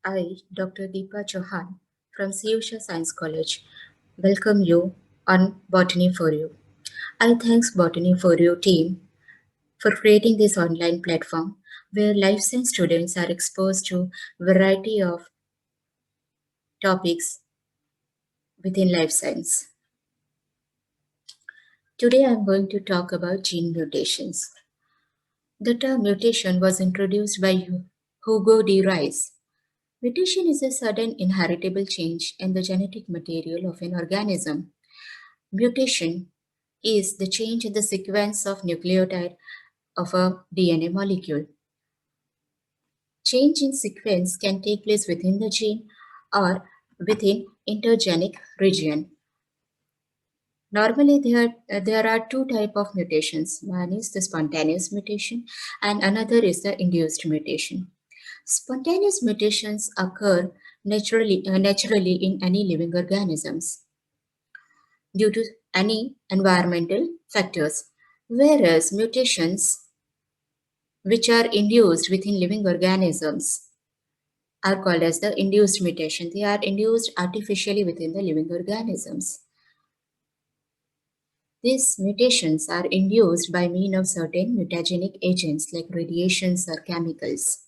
I, Dr. Deepa Chauhan from Siyusha Science College, welcome you on Botany for You. I thanks Botany for You team for creating this online platform where life science students are exposed to variety of topics within life science. Today I am going to talk about gene mutations. The term mutation was introduced by Hugo de Rice. Mutation is a sudden inheritable change in the genetic material of an organism. Mutation is the change in the sequence of nucleotide of a DNA molecule. Change in sequence can take place within the gene or within intergenic region. Normally, there are two types of mutations. One is the spontaneous mutation and another is the induced mutation. Spontaneous mutations occur naturally in any living organisms due to any environmental factors, whereas mutations which are induced within living organisms are called as the induced mutation. They are induced artificially within the living organisms. These mutations are induced by means of certain mutagenic agents like radiations or chemicals.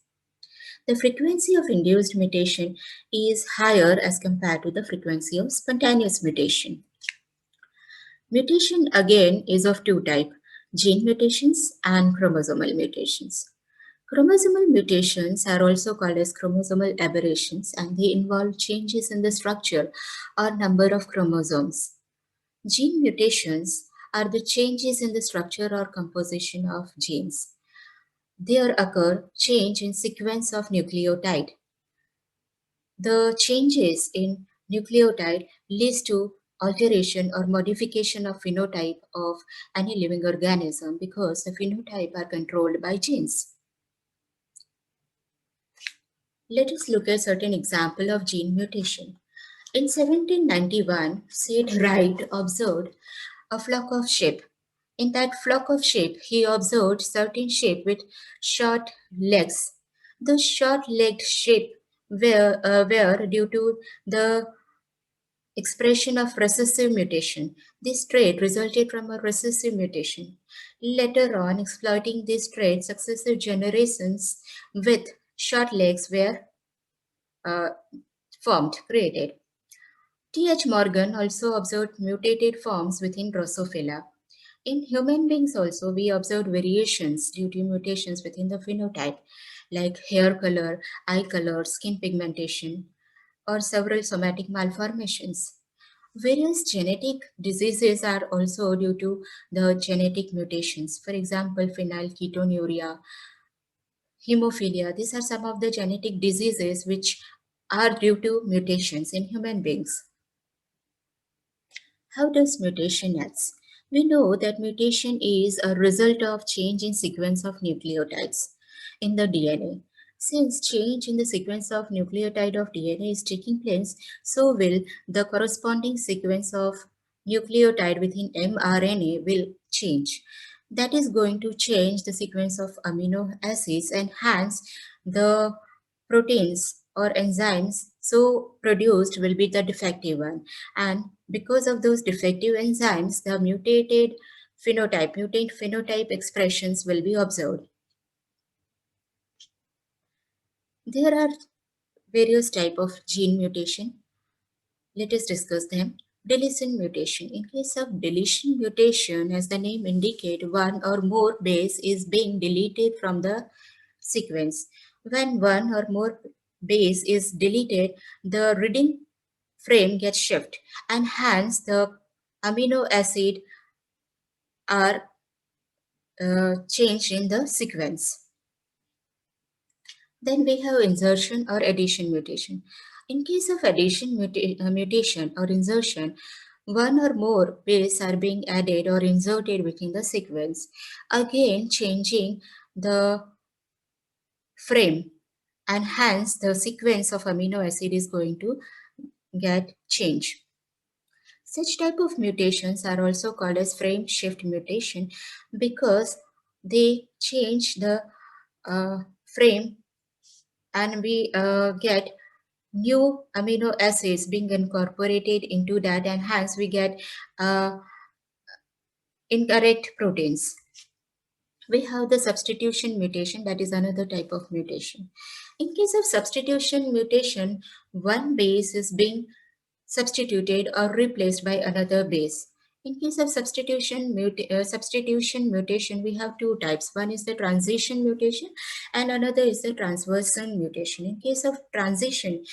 The frequency of induced mutation is higher as compared to the frequency of spontaneous mutation. Mutation again is of two types, gene mutations and chromosomal mutations. Chromosomal mutations are also called as chromosomal aberrations and they involve changes in the structure or number of chromosomes. Gene mutations are the changes in the structure or composition of genes. There occur change in sequence of nucleotide. The changes in nucleotide leads to alteration or modification of phenotype of any living organism because the phenotype are controlled by genes. Let us look at certain example of gene mutation. In 1791, Sid Wright observed a flock of sheep. In that flock of sheep, he observed certain sheep with short legs. The short-legged sheep were due to the expression of recessive mutation. This trait resulted from a recessive mutation. Later on, exploiting this trait, successive generations with short legs were uh, created. T.H. Morgan also observed mutated forms within Drosophila. In human beings also, we observed variations due to mutations within the phenotype, like hair color, eye color, skin pigmentation, or several somatic malformations. Various genetic diseases are also due to the genetic mutations. For example, phenylketonuria, hemophilia. These are some of the genetic diseases which are due to mutations in human beings. How does mutation acts? We know that mutation is a result of change in sequence of nucleotides in the DNA. Since change in the sequence of nucleotide of DNA is taking place, so will the corresponding sequence of nucleotide within mRNA will change. That is going to change the sequence of amino acids and hence the proteins or enzymes so produced will be the defective one, and because of those defective enzymes the mutant phenotype expressions will be observed. There are various type of gene mutation. Let us discuss them. Deletion mutation. In case of deletion mutation, as the name indicates, one or more base is being deleted from the sequence. When one or more base is deleted, the reading frame gets shifted and hence the amino acid are changed in the sequence. Then we have insertion or addition mutation. In case of addition mutation or insertion, one or more bases are being added or inserted within the sequence, again changing the frame, and hence the sequence of amino acid is going to get changed. Such type of mutations are also called as frame shift mutation because they change the frame and we get new amino acids being incorporated into that, and hence we get incorrect proteins. We have the substitution mutation, that is another type of mutation. In case of substitution mutation, one base is being substituted or replaced by another base. In case of substitution mutation, we have two types. One is the transition mutation and another is the transversion mutation. In case of transition,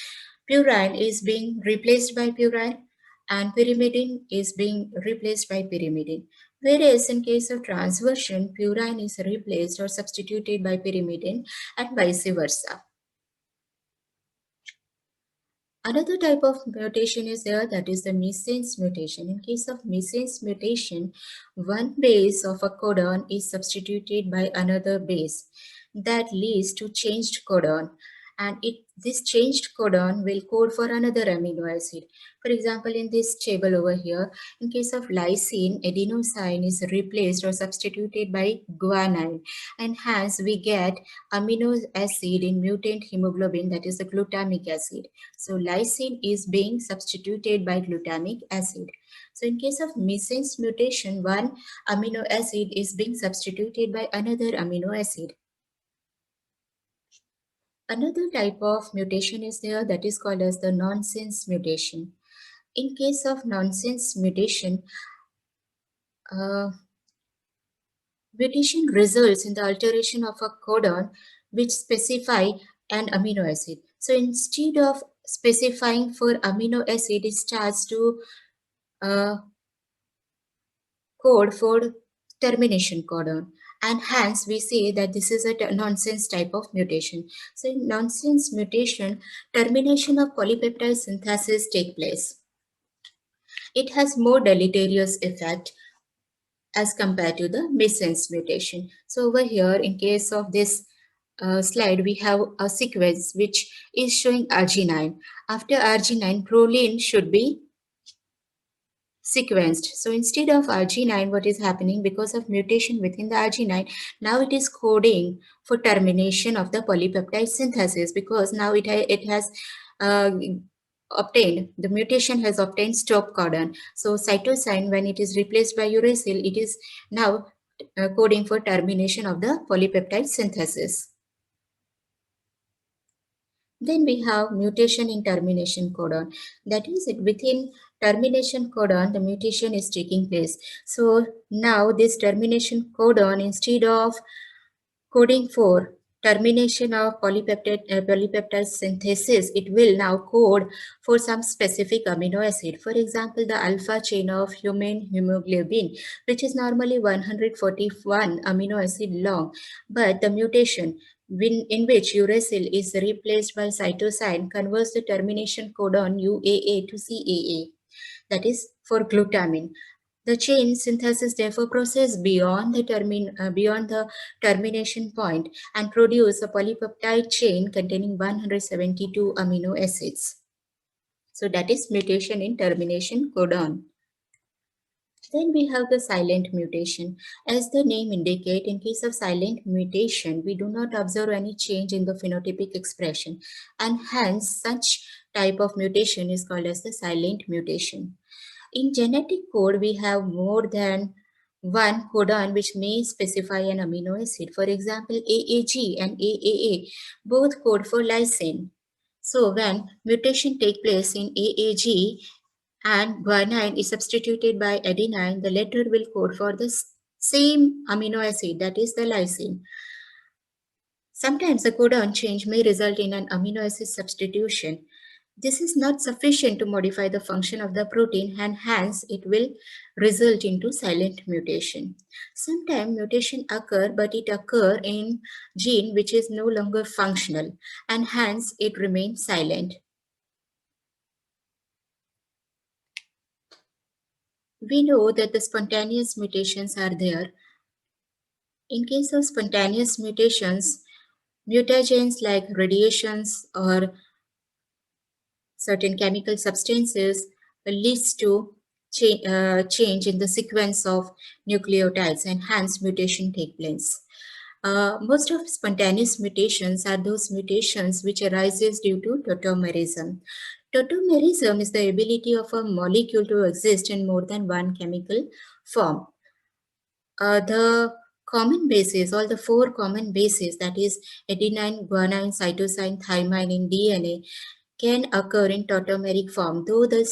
purine is being replaced by purine and pyrimidine is being replaced by pyrimidine. Whereas in case of transversion, purine is replaced or substituted by pyrimidine and vice versa. Another type of mutation is there, that is the missense mutation. In case of missense mutation, one base of a codon is substituted by another base. That leads to changed codon, and this changed codon will code for another amino acid. For example, in this table over here, in case of lysine, adenosine is replaced or substituted by guanine, and hence we get amino acid in mutant hemoglobin, that is the glutamic acid. So lysine is being substituted by glutamic acid. So in case of missense mutation, one amino acid is being substituted by another amino acid. Another type of mutation is there, that is called as the nonsense mutation. In case of nonsense mutation, mutation results in the alteration of a codon which specify an amino acid. So instead of specifying for amino acid, it starts to code for termination codon, and hence we say that this is a nonsense type of mutation. So in nonsense mutation, termination of polypeptide synthesis take place. It has more deleterious effect as compared to the missense mutation. So over here, in case of this slide, we have a sequence which is showing arginine. After arginine, proline should be sequenced. So instead of arginine, what is happening because of mutation within the arginine, now it is coding for termination of the polypeptide synthesis, because now it has uh, obtained, the mutation has obtained stop codon. So cytosine, when it is replaced by uracil, it is now coding for termination of the polypeptide synthesis. Then we have mutation in termination codon. That is, within termination codon, the mutation is taking place. So now this termination codon, instead of coding for termination of polypeptide synthesis, it will now code for some specific amino acid. For example, the alpha chain of human hemoglobin, which is normally 141 amino acid long, but the mutation in which uracil is replaced by cytosine converts the termination codon UAA to CAA, that is for glutamine. The chain synthesis therefore proceeds beyond the termination point and produce a polypeptide chain containing 172 amino acids. So that is mutation in termination codon. Then we have the silent mutation. As the name indicates, in case of silent mutation, we do not observe any change in the phenotypic expression, and hence such type of mutation is called as the silent mutation. In genetic code, we have more than one codon which may specify an amino acid. For example, AAG and AAA both code for lysine. So when mutation take place in AAG and guanine is substituted by adenine, the latter will code for the same amino acid, that is the lysine. Sometimes a codon change may result in an amino acid substitution. This is not sufficient to modify the function of the protein, and hence it will result into silent mutation. Sometimes mutation occur, but it occur in gene which is no longer functional, and hence it remains silent. We know that the spontaneous mutations are there. In case of spontaneous mutations, mutagens like radiations or certain chemical substances leads to change in the sequence of nucleotides, and hence mutation take place. Most of spontaneous mutations are those mutations which arises due to tautomerism. Tautomerism is the ability of a molecule to exist in more than one chemical form. The common bases, all the four common bases, that is adenine, guanine, cytosine, thymine in DNA, can occur in tautomeric form. Though the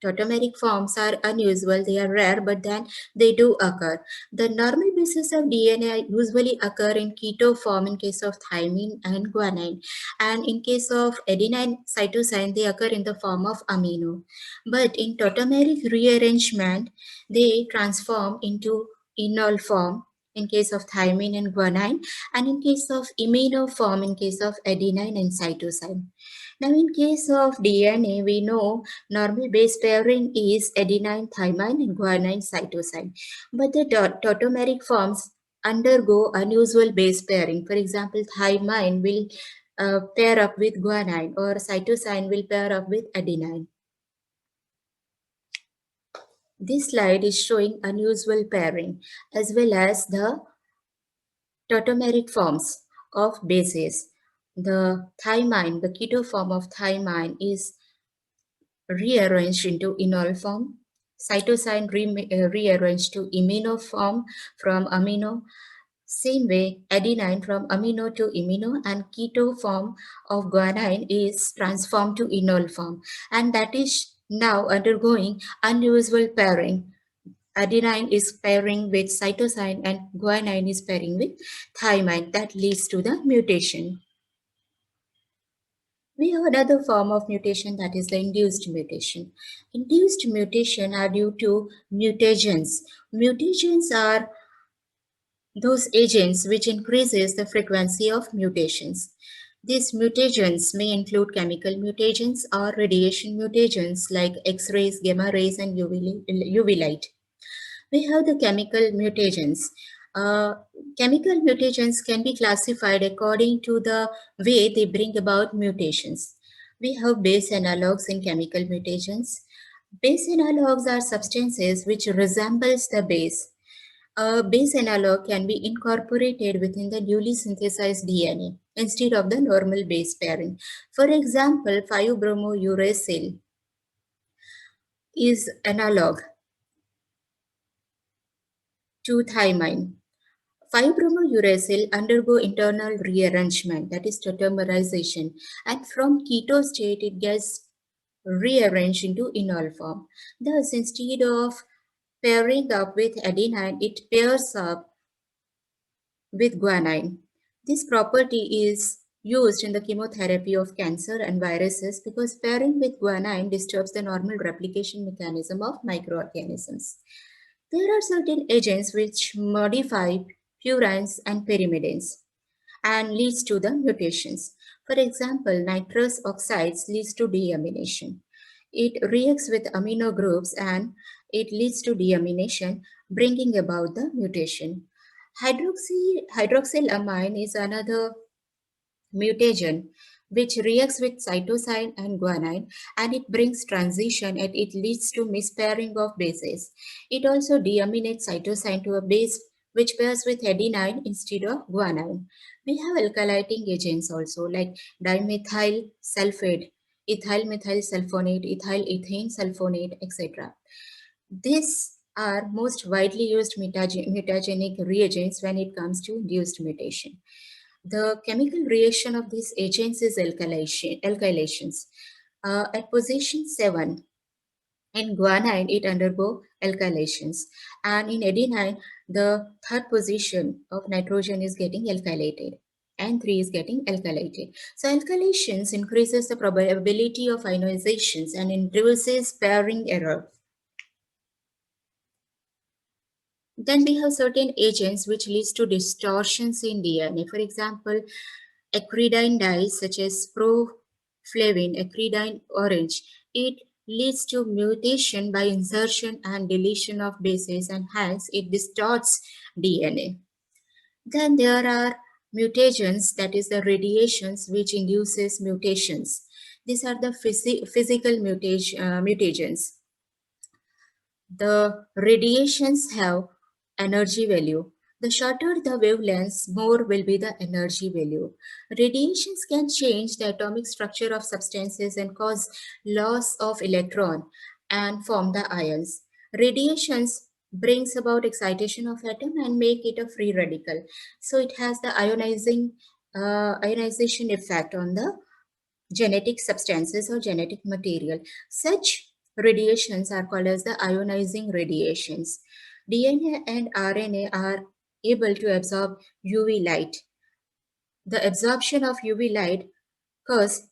tautomeric forms are unusual, they are rare, but then they do occur. The normal bases of DNA usually occur in keto form in case of thymine and guanine. And in case of adenine cytosine, they occur in the form of amino. But in tautomeric rearrangement, they transform into enol form in case of thymine and guanine, and in case of imino form in case of adenine and cytosine. Now, in case of DNA, we know normal base pairing is adenine, thymine, and guanine, cytosine. But the tautomeric forms undergo unusual base pairing. For example, thymine will pair up with guanine, or cytosine will pair up with adenine. This slide is showing unusual pairing as well as the tautomeric forms of bases. The thymine, the keto form of thymine, is rearranged into enol form. Cytosine rearranged to imino form from amino. Same way, adenine from amino to imino, and keto form of guanine is transformed to enol form. And that is now undergoing unusual pairing. Adenine is pairing with cytosine and guanine is pairing with thymine. That leads to the mutation. We have another form of mutation, that is the induced mutation. Induced mutation are due to mutagens. Mutagens are those agents which increases the frequency of mutations. These mutagens may include chemical mutagens or radiation mutagens like X-rays, gamma rays, and UV light. We have the chemical mutagens. Chemical mutagens can be classified according to the way they bring about mutations. We have base analogs in chemical mutagens. Base analogs are substances which resembles the base. A base analog can be incorporated within the newly synthesized DNA instead of the normal base pairing. For example, 5-bromouracil is analog to thymine. 5-bromouracil undergo internal rearrangement, that is tautomerization, and from keto state it gets rearranged into enol form. Thus, instead of pairing up with adenine, it pairs up with guanine. This property is used in the chemotherapy of cancer and viruses because pairing with guanine disturbs the normal replication mechanism of microorganisms. There are certain agents which modify purines and pyrimidines and leads to the mutations. For example, nitrous oxides leads to deamination. It reacts with amino groups and it leads to deamination, bringing about the mutation. Hydroxylamine is another mutagen which reacts with cytosine and guanine, and it brings transition and it leads to mispairing of bases. It also deaminates cytosine to a base which pairs with adenine instead of guanine. We have alkylating agents also like dimethyl sulfate, ethyl methyl sulfonate, ethyl ethane sulfonate, etc. These are most widely used mutagenic reagents when it comes to induced mutation. The chemical reaction of these agents is alkylations. At position 7, in guanine, it undergo alkylations. And in adenine, the third position of nitrogen is getting alkylated. And 3 is getting alkylated. So alkylations increases the probability of ionizations and introduces pairing error. Then we have certain agents which leads to distortions in DNA. For example, acridine dyes such as proflavin, acridine orange. It leads to mutation by insertion and deletion of bases, and hence it distorts DNA. Then there are mutagens, that is the radiations which induces mutations. These are the physical mutagens. The radiations have energy value. The shorter the wavelengths, more will be the energy value. Radiations can change the atomic structure of substances and cause loss of electron and form the ions. Radiations brings about excitation of atom and make it a free radical. So it has the ionization effect on the genetic substances or genetic material. Such radiations are called as the ionizing radiations. DNA and RNA are able to absorb UV light. The absorption of UV light causes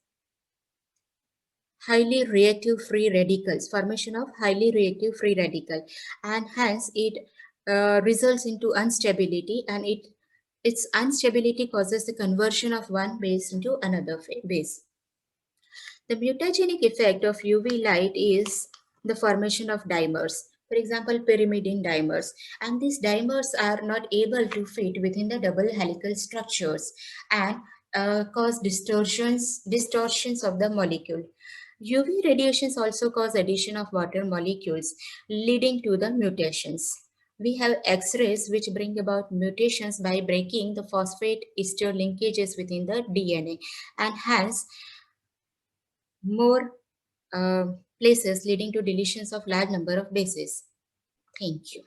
highly reactive free radicals, formation of highly reactive free radical, and hence it results into instability, and its instability causes the conversion of one base into another base. The mutagenic effect of UV light is the formation of dimers. For example, pyrimidine dimers. And these dimers are not able to fit within the double helical structures and cause distortions of the molecule. UV radiations also cause addition of water molecules, leading to the mutations. We have X-rays which bring about mutations by breaking the phosphate ester linkages within the DNA, and hence more places leading to deletions of large number of bases. Thank you.